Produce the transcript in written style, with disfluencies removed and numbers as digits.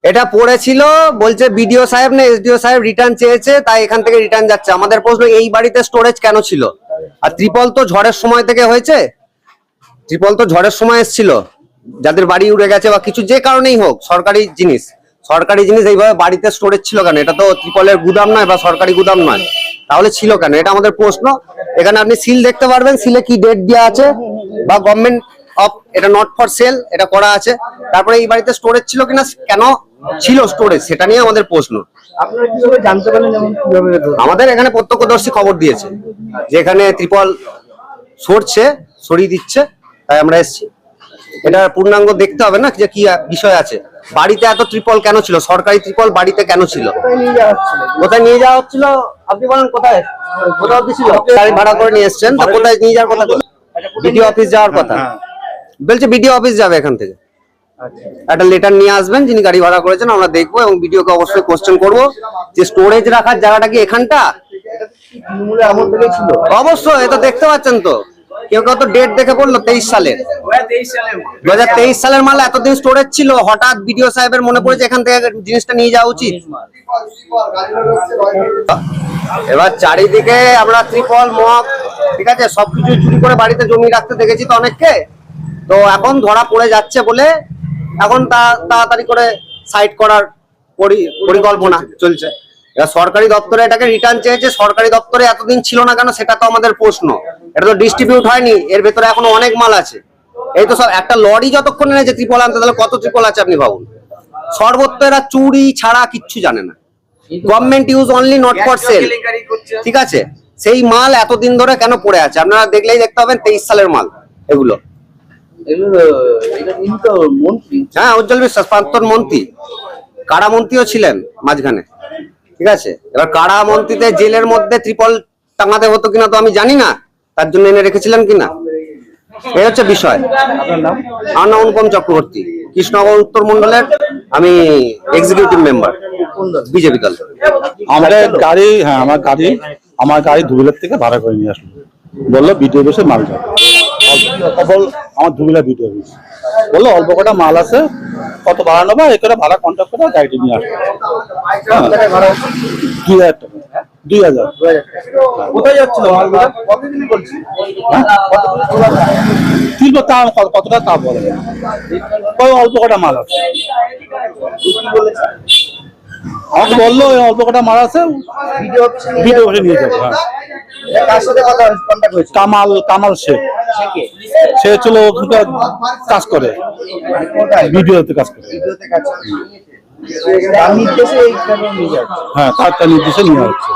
এটা পড়েছিল, বলছে বিডিও সাহেব না এসডিও সাহেব রিটার্ন চেয়েছে, তাই এখান থেকে রিটার্ন যাচ্ছে। আমাদের প্রশ্ন, এই বাড়িতে স্টোরেজ কেন ছিল? আর ত্রিপল তো ঝড়ের সময় থেকে হয়েছে, ত্রিপল তো ঝড়ের সময় এসেছিল, যাদের বাড়ি উড়ে গেছে বা কিছু যে কারণেই হোক, সরকারি জিনিস এইভাবে বাড়িতে স্টোরেজ ছিল কেন? এটা তো ত্রিপলের গুদাম নয় বা সরকারি গুদাম নয়, তাহলে ছিল কেন? এটা আমাদের প্রশ্ন। এখানে আপনি সিল দেখতে পারবেন, সিলে কি ডেট দেওয়া আছে বা গভর্নমেন্ট অফ, এটা নট ফর সেল এটা করা আছে। তারপরে এই বাড়িতে স্টোরেজ ছিল কিনা, কেন ছিল স্টোরেজ, সেটা নিয়ে আমাদের প্রশ্ন। আপনারা কিভাবে জানতে পারলেন, যেমন কিভাবে? আমাদের এখানে প্রত্যক্ষদর্শী খবর দিয়েছে যে এখানে ত্রিপল সরিয়ে দিচ্ছে, তাই আমরা এসেছি। এটা পূর্ণাঙ্গ দেখতে হবে না যে কি বিষয় আছে। বাড়িতে এত ত্রিপল কেন ছিল? সরকারি ত্রিপল বাড়িতে কেন ছিল? কোথায় নিয়ে যাওয়া হচ্ছিল? আপনি বলেন কোথায় ছিল? গাড়ি ভাড়া করে নিয়ে এসছেন, তো কোথায় নিয়ে যাওয়ার কথা? বিডিও অফিস যাওয়ার কথা বলছে, বিডিও অফিস যাবে এখান থেকে। একটা লেটার নিয়ে আসবেন যিনি গাড়ি ভাড়া করেছেন, আমরা দেখবো এবং ভিডিওকে অবশ্যই কোশ্চেন করবো যে স্টোরেজ রাখার জায়গাটা কি এখানটা? অবশ্যই, এটা দেখতে পাচ্ছেন তো, কেউ কেউ তো ডেট দেখে বললো 23 সালের, 2023 সালের মাল এতদিন স্টোরেজ ছিল, হঠাৎ বিডিও সাহেবের মনে পড়েছে এখান থেকে জিনিসটা নিয়ে যাওয়া উচিত। এবার চারিদিকে আমরা ত্রিপল মগ, ঠিক আছে, সবকিছু চুরি করে বাড়িতে জমি রাখতে দেখেছি তো অনেককে। তো এখন ধরা পড়ে যাচ্ছে বলে এখন তাড়াতাড়ি করে সাইড করার পরিকল্পনা চলছে। এবার সরকারি দপ্তরে এটাকে রিটার্ন চেয়েছে, সরকারি দপ্তরে এতদিন ছিল না কেন, সেটা তো আমাদের প্রশ্ন। এটা তো ডিস্ট্রিবিউট হয়নি, এর ভেতরে এখনো অনেক মাল আছে। এই তো সব একটা লরি যতক্ষণ এনেছে ত্রিপল আনতে, তাহলে কত ত্রিপল আছে আপনি ভাবুন। সর্বত্র এরা চুরি ছাড়া কিচ্ছু জানে না। Government use only, not for sale, ঠিক আছে। সেই মাল এতদিন ধরে কেন পড়ে আছে? আপনারা দেখলেই দেখতে পাবেন 23 সালের মাল এগুলো। হ্যাঁ, উজ্জ্বল বিশ্বাস প্রাক্তন মন্ত্রী, কারামন্ত্রীও ছিলেন মাঝখানে, ঠিক আছে। এবার কারামন্ত্রীতে জেলের মধ্যে ত্রিপল টাঙাতে হতো কিনা তো আমি জানি না, তার জন্য এনে রেখেছিলেন কিনা, এই হচ্ছে বিষয়। আমার নাম অনুপম চক্রবর্তী, কৃষ্ণনগর উত্তর মন্ডলের আমি এক্সিকিউটিভ মেম্বার, বিজেপি দল। আমাদের গাড়ি, হ্যাঁ আমার গাড়ি ধুবিলার থেকে ভাড়া করে নিয়ে আসলো, বললো বিডিও অফিসে মাল যাবে। আমার ধুবিলা বিডিও অফিস বললো অল্প কটা মাল আছে, কত ভাড়া নেবো, এ করে ভাড়া কন্ট্যাক্ট করে গাড়িটি নিয়ে আসলো। 2000 টাকা, 2000। কোথায় যাচ্ছিল? কতটা তা বলে, অল্প কটা মাল আছে। আমাকে বললো অল্প কটা মাল আছে, ভিডিও অফিসে নিয়ে যাবো। কামাল শেখ, সে হচ্ছিল ওখানকার কাজ করে, ভিডিওতে কাজ করে। হ্যাঁ, তার নির্দেশে নিয়ে যাচ্ছে।